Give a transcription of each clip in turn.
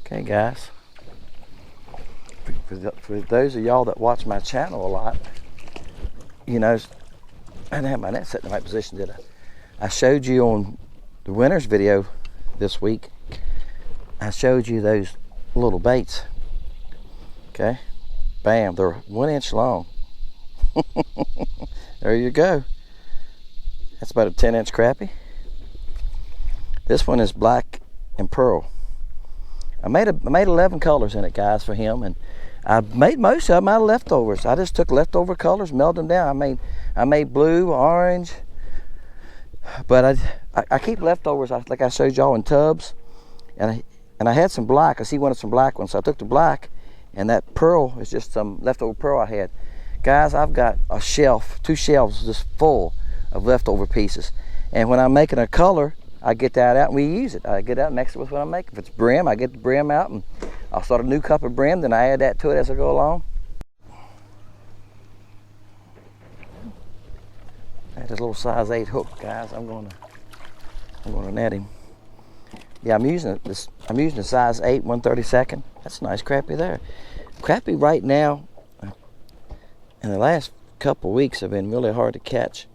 Okay guys, for those of y'all that watch my channel a lot, you know, I didn't have my net set in the right position, did I? I showed you on the winner's video this week, I showed you those little baits. Okay, bam, they're 1 inch long. There you go. That's about a 10-inch crappie. This one is black and pearl. I made 11 colors in it, guys, for him, and I made most of them out of leftovers. I just took leftover colors, melted them down. I made blue, orange, but I keep leftovers like I showed y'all in tubs, and I had some black. I see wanted some black ones, so I took the black, and that pearl is just some leftover pearl I had. Guys, I've got a shelf, 2 shelves just full of leftover pieces, and when I'm making a color, I get that out and we use it. I get out and mix it with what I'm making. If it's brim, I get the brim out and I'll start a new cup of brim, then I add that to it as I go along. That's a little size 8 hook, guys. I'm gonna net him. Yeah, I'm using a size 8 1/32. That's a nice crappie there. Crappie right now, in the last couple weeks, have been really hard to catch.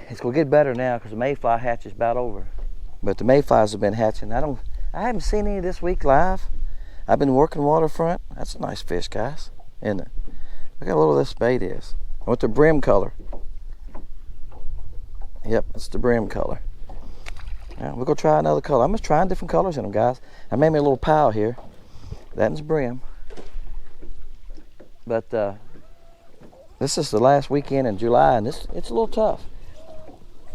It's gonna get better now because the mayfly hatch is about over. But the mayflies have been hatching. I haven't seen any this week live. I've been working waterfront. That's a nice fish, guys, isn't it? Look how little this bait is. I want the brim color. Yep, it's the brim color. Now we're gonna try another color. I'm just trying different colors in them, guys. I made me a little pile here. That one's brim. But this is the last weekend in July, and it's a little tough.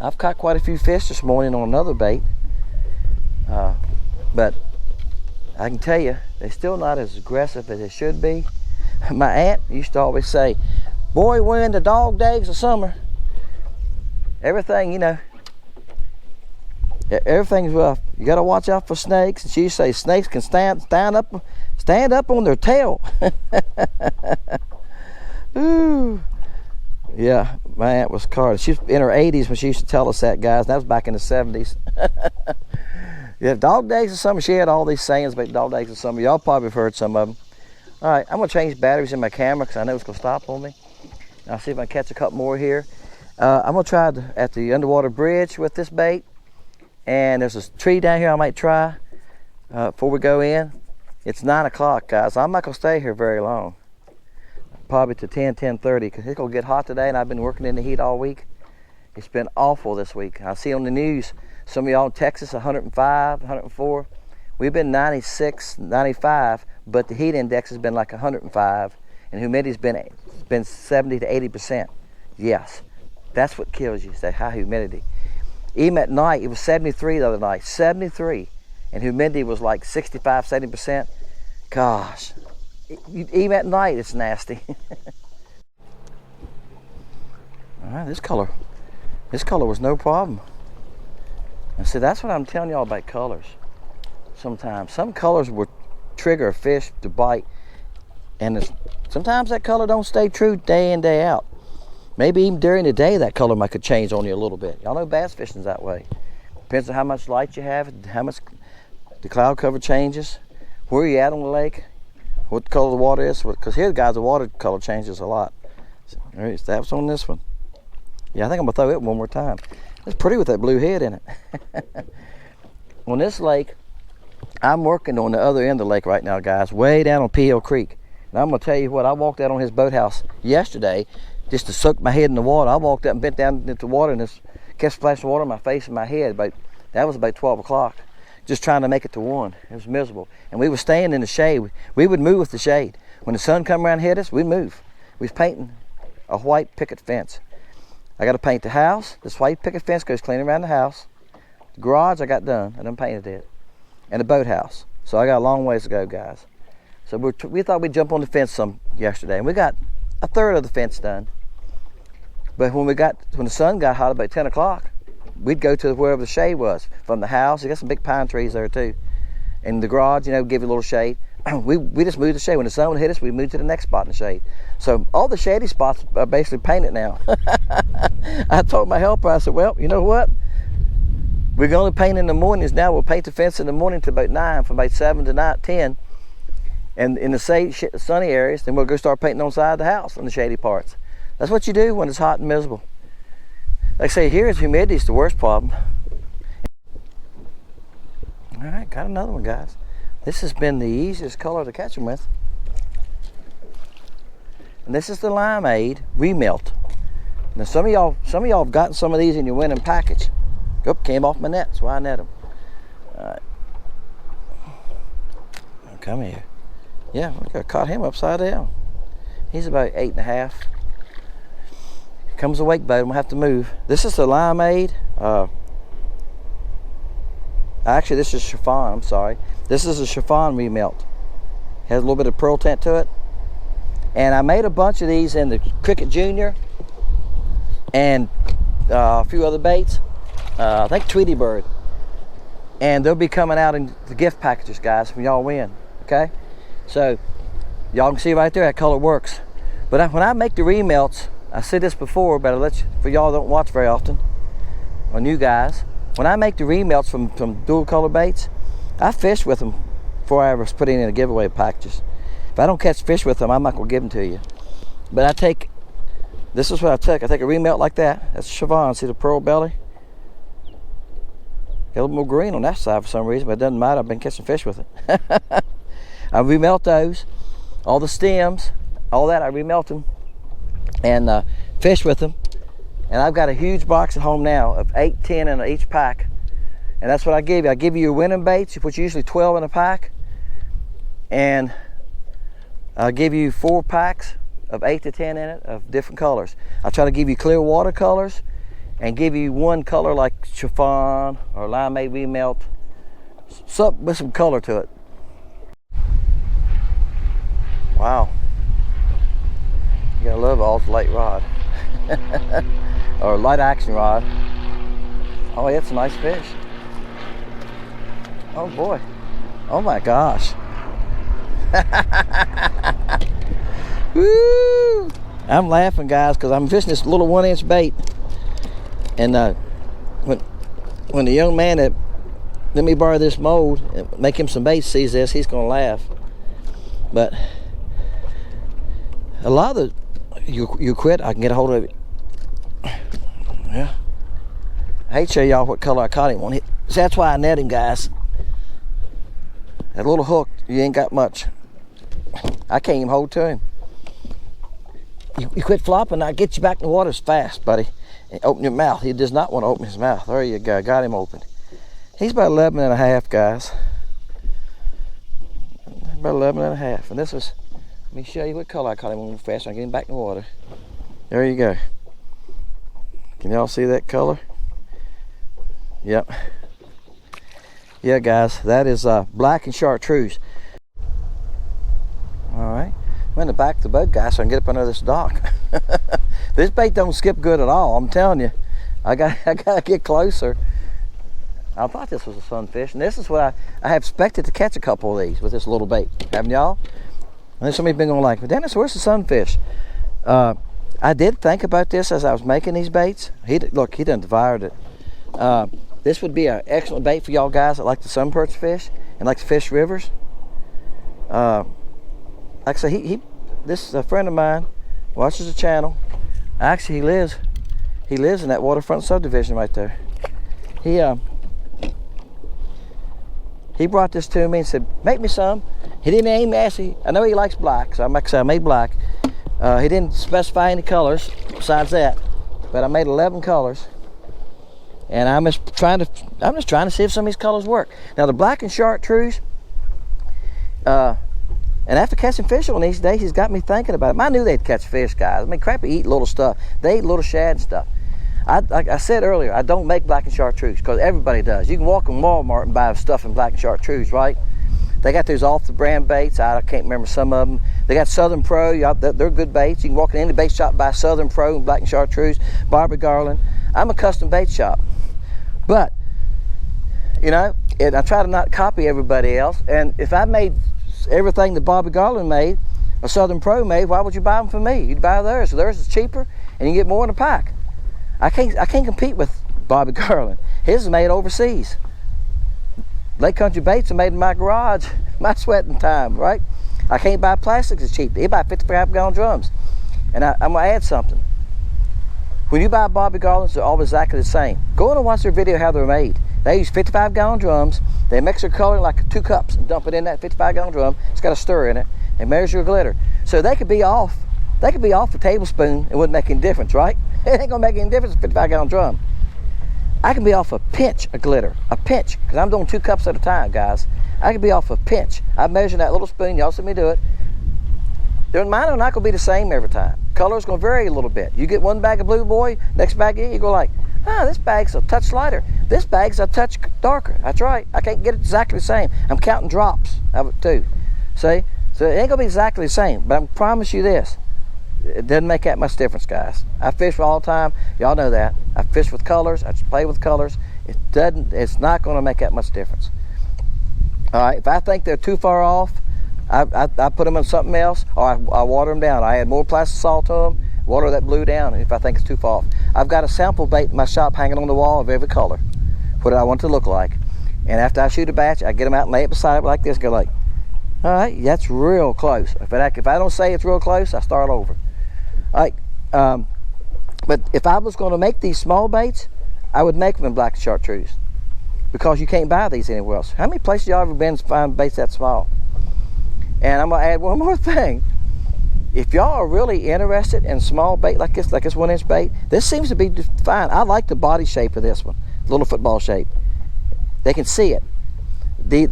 I've caught quite a few fish this morning on another bait, but I can tell you, they're still not as aggressive as they should be. My aunt used to always say, boy, we're in the dog days of summer. Everything, you know, everything's rough. You gotta watch out for snakes. And she used to say snakes can stand up on their tail. Ooh. Yeah, my aunt was card. She was in her 80s when she used to tell us that, guys. That was back in the 70s. Yeah, dog days of summer. She had all these sayings about dog days of summer. Y'all probably have heard some of them. All right, I'm gonna change batteries in my camera because I know it's gonna stop on me. I'll see if I can catch a couple more here. I'm gonna try at the underwater bridge with this bait. And there's a tree down here I might try before we go in. It's 9 o'clock, guys. I'm not gonna stay here very long. Probably to 10:30 because it's gonna get hot today, and I've been working in the heat all week. It's been awful this week. I see on the news some of y'all in Texas 105, 104. We've been 96, 95, but the heat index has been like 105, and humidity's been 70 to 80%. Yes, that's what kills you. Is that high humidity. Even at night, it was 73 the other night, 73, and humidity was like 65, 70%. Gosh. Even at night, it's nasty. All right, this color was no problem. And see, that's what I'm telling y'all about colors. Sometimes some colors will trigger a fish to bite, and sometimes that color don't stay true day in, day out. Maybe even during the day, that color might could change on you a little bit. Y'all know bass fishing's that way. Depends on how much light you have, how much the cloud cover changes, where you at on the lake, what color the water is, because here, guys, the water color changes a lot. All right, so that's on this one. Yeah, I think I'm gonna throw it one more time. It's pretty with that blue head in it. On this lake, I'm working on the other end of the lake right now, guys, way down on P Hill Creek. And I'm gonna tell you what, I walked out on his boathouse yesterday just to soak my head in the water. I walked up and bent down into the water and just kept splashing water on my face and my head. But that was about 12 o'clock. Just trying to make it to 1. It was miserable. And we were staying in the shade. We would move with the shade. When the sun come around and hit us, we'd move. We was painting a white picket fence. I got to paint the house. This white picket fence goes clean around the house. The garage I got done. I done painted it. And the boathouse. So I got a long ways to go, guys. So we thought we'd jump on the fence some yesterday. And we got a third of the fence done. But when the sun got hot about 10 o'clock, we'd go to wherever the shade was from the house. You got some big pine trees there too. In the garage, you know, give you a little shade. we just moved the shade. When the sun would hit us, we moved to the next spot in the shade. So all the shady spots are basically painted now. I told my helper, I said, well, you know what? We're going to paint in the mornings now. We'll paint the fence in the morning to about 9, from about 7 to 10. And in the sunny areas, then we'll go start painting on the side of the house on the shady parts. That's what you do when it's hot and miserable. Like I say, here is humidity is the worst problem. All right, got another one, guys. This has been the easiest color to catch them with. And this is the Limeade Remelt. Now some of y'all have gotten some of these in your winning package. Oop, came off my net, that's why I net them. All right. Now come here. Yeah, look, I caught him upside down. He's about 8.5. Here comes a wake boat, I'm gonna have to move. This is the Limeade. Actually, this is chiffon, I'm sorry. This is a chiffon remelt. Has a little bit of pearl tint to it. And I made a bunch of these in the Cricket Junior and a few other baits. I think Tweety Bird. And they'll be coming out in the gift packages, guys, when y'all win, okay? So, y'all can see right there, that color works. But when I make the remelts, I said this before, but I'll let you, for y'all don't watch very often, or new guys, when I make the remelts from dual color baits, I fish with them before I ever put in the giveaway packages. If I don't catch fish with them, I'm not gonna give them to you. But I take, this is what I take. I take a remelt like that. That's chiffon. See the pearl belly? Got a little more green on that side for some reason, but it doesn't matter. I've been catching fish with it. I remelt those, all the stems, all that. I remelt them and fish with them. And I've got a huge box at home now of 8, 10 in each pack. And that's what I give you. I give you your winning baits, which usually 12 in a pack. And I'll give you 4 packs of 8 to 10 in it of different colors. I try to give you clear watercolors and give you one color like chiffon or Limeade remelt, something with some color to it. Wow. You gotta love ultralight rod. Or light action rod. Oh, yeah, it's a nice fish. Oh boy. Oh my gosh. Woo! I'm laughing, guys, because I'm fishing this little 1-inch bait. And when the young man that let me borrow this mold and make him some bait sees this, he's gonna laugh. But a lot of the you quit, I can get a hold of it. Yeah. I hate to show y'all what color I caught him on. See, that's why I net him, guys. That little hook, you ain't got much. I can't even hold to him. You quit flopping, I'll get you back in the water as fast, buddy. And open your mouth. He does not want to open his mouth. There you go, got him open. He's about 11.5, guys. About 11.5. And this was, let me show you what color I caught him on fast. I'm getting back in the water. There you go. Can y'all see that color? Yep. Yeah, guys, that is black and chartreuse. All right, I'm in the back of the boat, guys, so I can get up under this dock. This bait don't skip good at all. I'm telling you, I gotta get closer. I thought this was a sunfish, and this is what I have expected to catch a couple of these with this little bait. Haven't y'all? And then somebody's been going like, but Dennis, where's the sunfish? I did think about this as I was making these baits. Look, he done devoured it. This would be an excellent bait for y'all guys that like the sun perch fish and like to fish rivers. Like I say, this is a friend of mine, watches the channel. Actually, he lives in that waterfront subdivision right there. He brought this to me and said, make me some. He didn't aim me. I know he likes black, so I made black. He didn't specify any colors besides that, but I made 11 colors. And I'm just trying to see if some of these colors work. Now the black and chartreuse, and after catching fish on these days, he's got me thinking about it. I knew they'd catch fish, guys. I mean, crappie eat little stuff. They eat little shad and stuff. Like I said earlier, I don't make black and chartreuse because everybody does. You can walk in Walmart and buy stuff in black and chartreuse, right? They got those off the brand baits. I can't remember some of them. They got Southern Pro. They're good baits. You can walk in any bait shop, buy Southern Pro and black and chartreuse, Barbie Garland. I'm a custom bait shop. But, you know, I try to not copy everybody else. And if I made everything that Bobby Garland made, or Southern Pro made, why would you buy them from me? You'd buy theirs. So theirs is cheaper, and you get more in a pack. I can't compete with Bobby Garland. His is made overseas. Lake Country Baits are made in my garage, my sweating time, right? I can't buy plastics as cheap. They buy 55-gallon drums. And I'm gonna add something. When you buy Bobby Garlands, they're all exactly the same. Go in and watch their video how they're made. They use 55-gallon drums. They mix their color in like 2 cups and dump it in that 55-gallon drum. It's got a stir in it. And measure your glitter. So they could be off. They could be off a tablespoon. It wouldn't make any difference, right? It ain't gonna make any difference with a 55-gallon drum. I can be off a pinch of glitter, a pinch, because I'm doing 2 cups at a time, guys. I can be off a pinch. I measure that little spoon. Y'all see me do it. Mine are not gonna be the same every time. Color's gonna vary a little bit. You get one bag of Blue Boy, next bag you go like, this bag's a touch lighter. This bag's a touch darker. That's right. I can't get it exactly the same. I'm counting drops of it too. See? So it ain't gonna be exactly the same, but I promise you this. It doesn't make that much difference, guys. I fish all the time. Y'all know that. I fish with colors. I just play with colors. It's not gonna make that much difference. All right, if I think they're too far off, I put them in something else, or I water them down. I add more plastic salt to them, water that blue down if I think it's too far off. I've got a sample bait in my shop hanging on the wall of every color, what I want it to look like. And after I shoot a batch, I get them out and lay it beside it like this, go like, all right, that's real close. If I don't say it's real close, I start over. All right, but if I was going to make these small baits, I would make them in black chartreuse, because you can't buy these anywhere else. How many places y'all ever been to find baits that small? And I'm gonna add one more thing. If y'all are really interested in small bait like this 1-inch bait, this seems to be fine. I like the body shape of this one, little football shape. They can see it.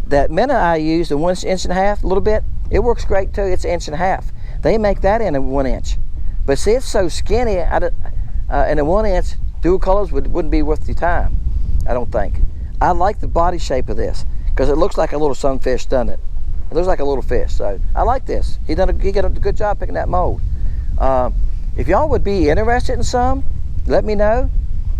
That minnow I used, the 1 inch and a half, a little bit, it works great too. It's 1.5 inches. They make that in a 1 inch. But see, it's so skinny, in a 1 inch, dual colors wouldn't be worth your time, I don't think. I like the body shape of this, because it looks like a little sunfish, doesn't it? It looks like a little fish, so I like this. He did a good job picking that mold. If y'all would be interested in some, let me know.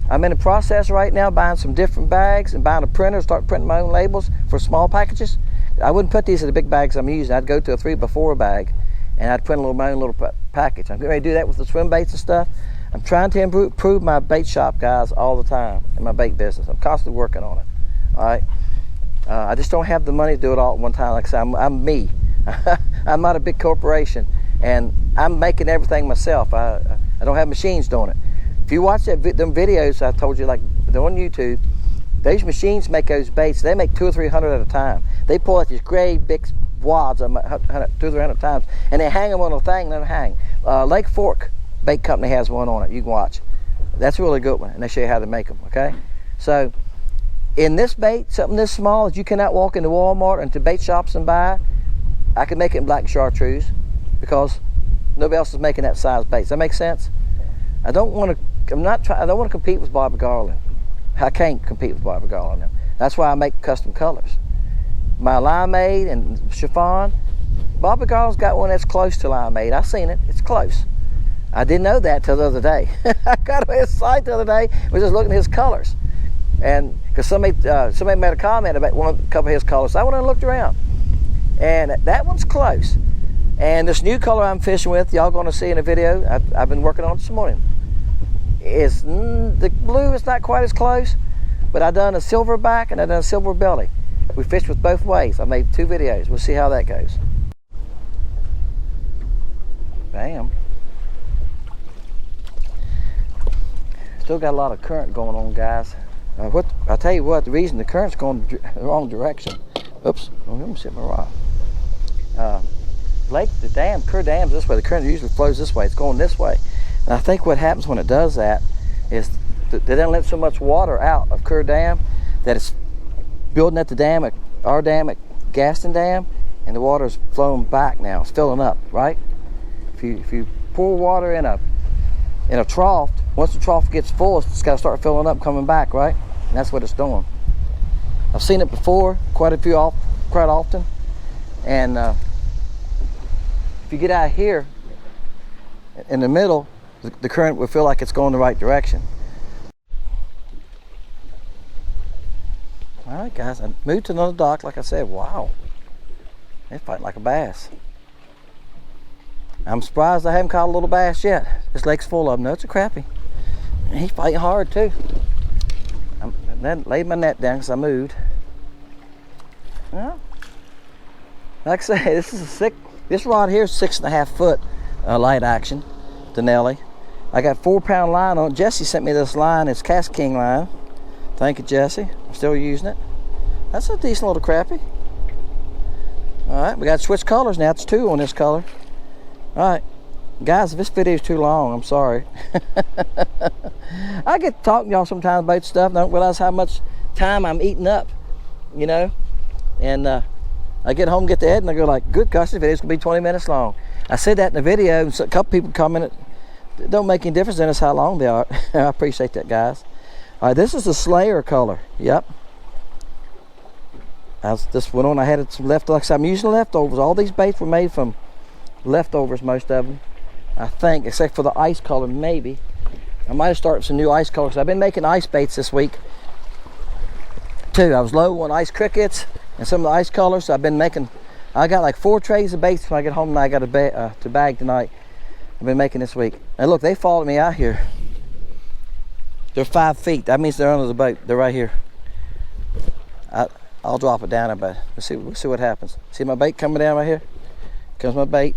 I'm in the process right now buying some different bags and buying a printer, start printing my own labels for small packages. I wouldn't put these in the big bags I'm using. I'd go to a 3x4 bag and I'd print my own little package. I'm getting ready to do that with the swim baits and stuff. I'm trying to improve my bait shop, guys, all the time in my bait business. I'm constantly working on it. All right. I just don't have the money to do it all at one time. Like I said, I'm me. I'm not a big corporation, and I'm making everything myself. I don't have machines doing it. If you watch them videos I told you, like they're on YouTube, those machines make those baits. They make 200 or 300 at a time. They pull out these great big wads, 200 or 300 times, and they hang them on a thing. Let them hang. Lake Fork Bait Company has one on it. You can watch. That's a really good one, and they show you how to make them. Okay, so. In this bait, something this small that you cannot walk into Walmart or into bait shops and buy, I can make it in black chartreuse because nobody else is making that size bait. Does that make sense? I don't want to compete with Bobby Garland. I can't compete with Bobby Garland. That's why I make custom colors. My limeade and chiffon, Bobby Garland's got one that's close to limeade. I've seen it. It's close. I didn't know that till the other day. I got on his site the other day. Was just looking at his colors. And because somebody made a comment about a couple of his colors, so I went and looked around, and that one's close. And this new color I'm fishing with, y'all going to see in a video. I've been working on it this morning. Is the blue is not quite as close, but I done a silverback and I done a silver belly. We fished with both ways. I made 2 videos. We'll see how that goes. Bam. Still got a lot of current going on, guys. I'll tell you what, the reason the current's going the wrong direction. Oops, let me sit my rock. Kerr Dam's this way. The current usually flows this way. It's going this way. And I think what happens when it does that is they don't let so much water out of Kerr Dam that it's building at the dam, at our dam at Gaston Dam, and the water's flowing back now. It's filling up, right? If you pour water in a trough, once the trough gets full, it's got to start filling up, coming back, right? And that's what it's doing. I've seen it before, quite often. And if you get out here in the middle, the current will feel like it's going the right direction. All right, guys, I moved to another dock. Like I said, wow, they're fighting like a bass. I'm surprised I haven't caught a little bass yet. This lake's full of them. No, it's a crappie. He's fighting hard too. I then laid my net down because I moved. Well, like I say, this rod here is 6.5 foot light action, Denelli. I got 4-pound line on it. Jesse sent me this line. It's Cast King line. Thank you, Jesse. I'm still using it. That's a decent little crappie. All right, we got to switch colors now. It's 2 on this color. All right, guys, if this video is too long, I'm sorry. I get to talking to y'all sometimes about stuff and I don't realize how much time I'm eating up, you know. And I get home, get to Ed, and I go like, good gosh, this video's gonna be 20 minutes long. I said that in the video, and a couple people commented, it don't make any difference in us how long they are. I appreciate that, guys. All right, this is the Slayer color. Yep. This went on, I had some left, like I said, I'm using leftovers. All these baits were made from leftovers, most of them, I think, except for the ice color, maybe. I might have started some new ice colors. I've been making ice baits this week too. I was low on ice crickets and some of the ice colors, so I've been making, I got like 4 trays of baits when I get home, and I got to bag tonight. I've been making this week. And look, they followed me out here. They're 5 feet. That means they're under the boat. They're right here. I'll drop it down a bit. We'll see what happens. See my bait coming down right here? Comes my bait.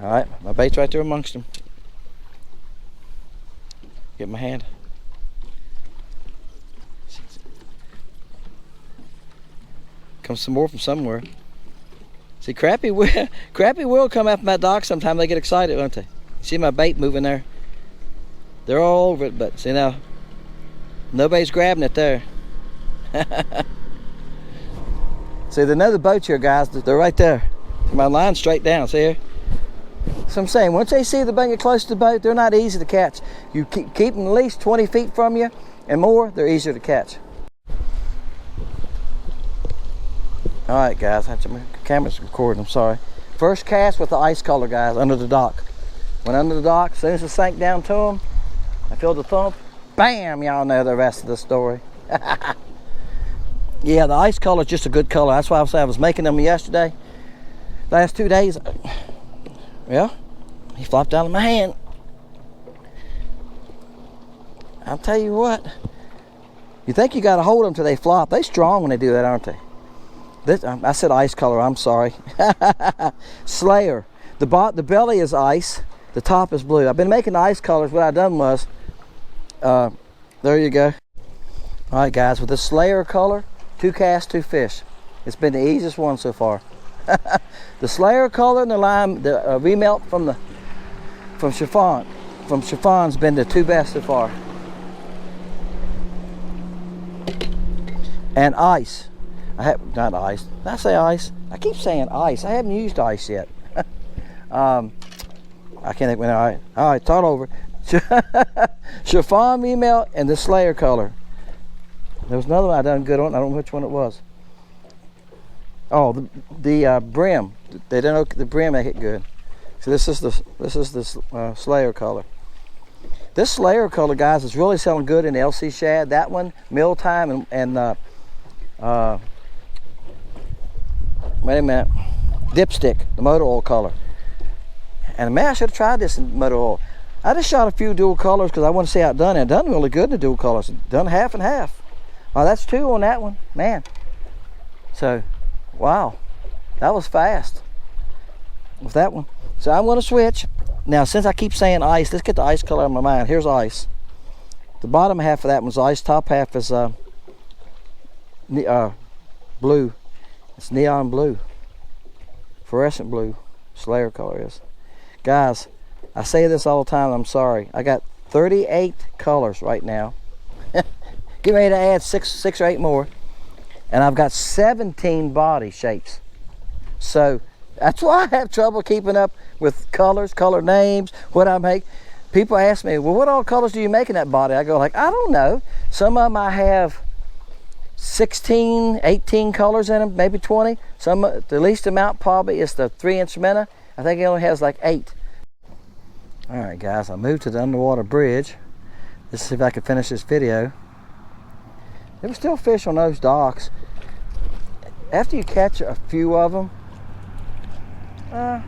All right, my bait's right there amongst them. Get my hand. Comes some more from somewhere. See, Crappie will come after my dock sometime. They get excited, won't they? See my bait moving there? They're all over it, but see now, nobody's grabbing it there. See, there's another boat here, guys. They're right there. My line's straight down, see here? So I'm saying, once they see the bait get close to the boat, they're not easy to catch. You keep them at least 20 feet from you and more, they're easier to catch. All right, guys, my camera's recording, I'm sorry. First cast with the ice color, guys, under the dock. Went under the dock, as soon as it sank down to them, I feel the thump, bam, y'all know the rest of the story. Yeah, the ice color is just a good color. That's why I was making them yesterday. Last 2 days, yeah, he flopped down in my hand. I'll tell you what, you think you got to hold them till they flop. They strong when they do that, aren't they? I said ice color, I'm sorry. Slayer. The belly is ice, the top is blue. I've been making ice colors. What I done was, there you go. All right, guys, with the Slayer color, 2 casts, 2 fish. It's been the easiest one so far. The Slayer color and the lime, the remelt from chiffon's been the 2 best so far. And ice. Not ice. Did I say ice? I keep saying ice. I haven't used ice yet. I can't think when. All right, start over. Chiffon remelt and the Slayer color. There was another one I done good on. I don't know which one it was. Oh, the brim. They don't know the brim. They hit good. So this is the Slayer color. This Slayer color, guys, is really selling good in the LC shad. That one, Mealtime, and wait a minute, Dipstick, the motor oil color. And man, I should have tried this in motor oil. I just shot a few dual colors because I want to see how it done. And it done really good in the dual colors. Done half and half. Oh, that's 2 on that one, man. So, wow, that was fast with that one. So I'm going to switch. Now, since I keep saying ice, let's get the ice color out of my mind. Here's ice. The bottom half of that one's ice. Top half is blue. It's neon blue. Fluorescent blue. Slayer color is. Guys, I say this all the time. I'm sorry. I got 38 colors right now. Get ready to add six or 8 more. And I've got 17 body shapes. So that's why I have trouble keeping up with colors, color names, what I make. People ask me, well, what all colors do you make in that body? I go like, I don't know. Some of them I have 16, 18 colors in them, maybe 20. The least amount probably is the 3 instrumenta. I think it only has like 8. All right, guys, I moved to the underwater bridge. Let's see if I can finish this video. There were still fish on those docks. After you catch a few of them, I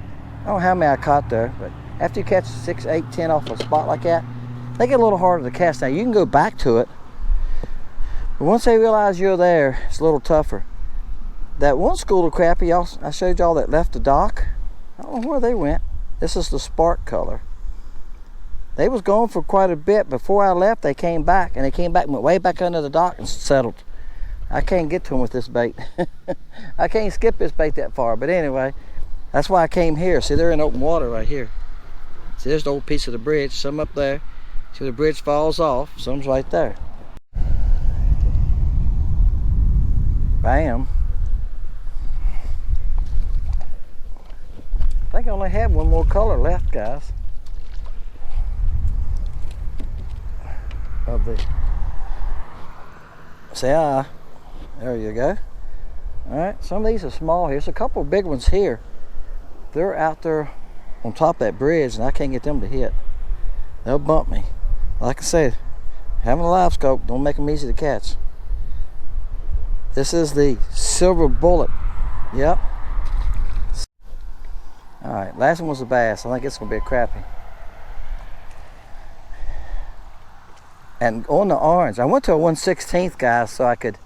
don't know how many I caught there, but after you catch 6, 8, 10 off a spot like that, they get a little harder to cast. Now you can go back to it, but once they realize you're there, it's a little tougher. That one school of crappie I showed y'all that left the dock, I don't know where they went. This is the spark color. They was gone for quite a bit. Before I left, they came back, and they came back, went way back under the dock and settled. I can't get to them with this bait. I can't skip this bait that far, but anyway, that's why I came here. See, they're in open water right here. See, there's the old piece of the bridge, some up there. See, the bridge falls off, some's right there. Bam. I think I only have one more color left, guys. Of the, see, there you go. All right, some of these are small here. There's a couple of big ones here. They're out there on top of that bridge, and I can't get them to hit. They'll bump me. Like I said, having a live scope don't make them easy to catch. This is the silver bullet. Yep. All right, last one was a bass. I think it's gonna be a crappie. And on the orange, I went to a 1/16, guys, so I could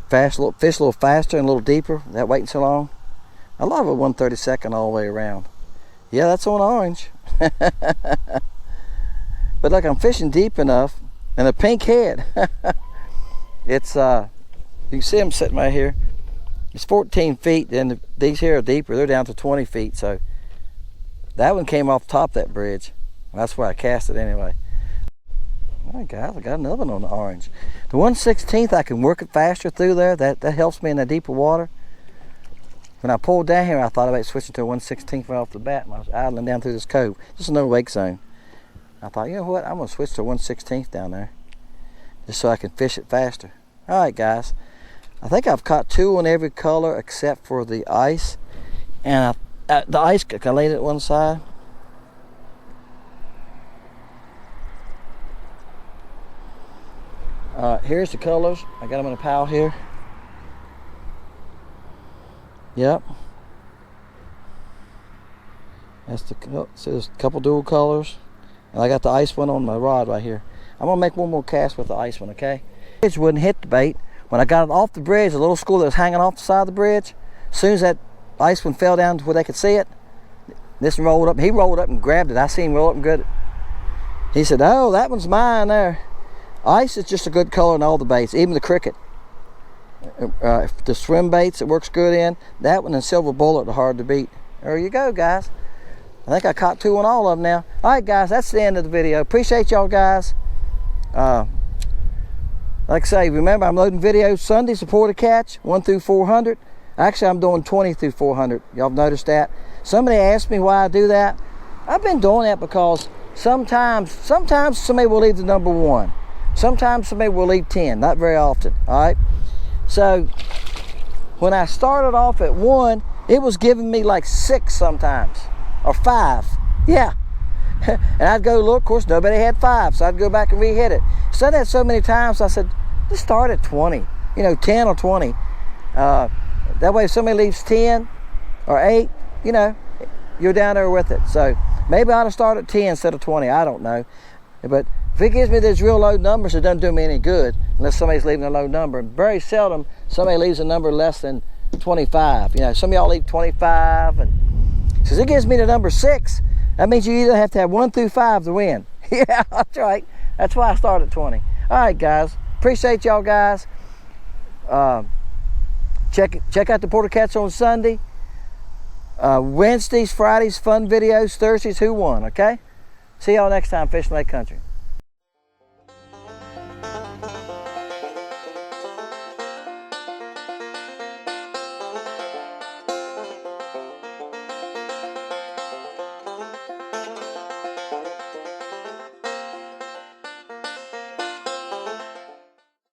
fish a little faster and a little deeper without waiting so long. I love a 1/32 all the way around. Yeah, that's on orange. But look, I'm fishing deep enough, and a pink head. It's you can see them sitting right here. It's 14 feet, and these here are deeper. They're down to 20 feet, so that one came off the top of that bridge. That's where I cast it anyway. All right, guys, I got another one on the orange. The 1/16, I can work it faster through there. That helps me in the deeper water. When I pulled down here, I thought about switching to a 1/16 right off the bat when I was idling down through this cove. Just no wake zone. I thought, you know what, I'm going to switch to 1/16 down there just so I can fish it faster. All right, guys. I think I've caught 2 on every color except for the ice. And the ice, can I lay it at one side? Here's the colors. I got them in a pile here. Yep. That's so there's a couple dual colors. And I got the ice one on my rod right here. I'm gonna make one more cast with the ice one, okay? It wouldn't hit the bait. When I got it off the bridge, the little school that was hanging off the side of the bridge, as soon as that ice one fell down to where they could see it, this one rolled up. He rolled up and grabbed it. I seen him roll up and grab it. He said, "Oh, that one's mine there." Ice is just a good color in all the baits, even the cricket. The swim baits it works good in. That one and silver bullet are hard to beat. There you go, guys. I think I caught 2 on all of them now. All right, guys, that's the end of the video. Appreciate y'all, guys. Like I say, remember, I'm loading videos Sunday, support a catch, 1 through 400. Actually, I'm doing 20 through 400. Y'all have noticed that? Somebody asked me why I do that. I've been doing that because sometimes somebody will leave the number 1. Sometimes somebody will leave 10, not very often, all right? So when I started off at 1, it was giving me like 6 sometimes, or 5, yeah. And I'd go look, of course, nobody had 5, so I'd go back and re-hit it. So that so many times, I said, just start at 20, 10 or 20. That way if somebody leaves 10 or 8, you're down there with it. So maybe I ought to start at 10 instead of 20, I don't know. But if it gives me these real low numbers, it doesn't do me any good unless somebody's leaving a low number. And very seldom somebody leaves a number less than 25. Some of y'all leave 25, and since it gives me the number 6, that means you either have to have 1 through 5 to win. Yeah, that's right. That's why I start at 20. All right, guys. Appreciate y'all, guys. Check out the Porter Cats on Sunday. Wednesdays, Fridays, fun videos. Thursdays, Who Won, okay? See y'all next time, Fishing Lake Country.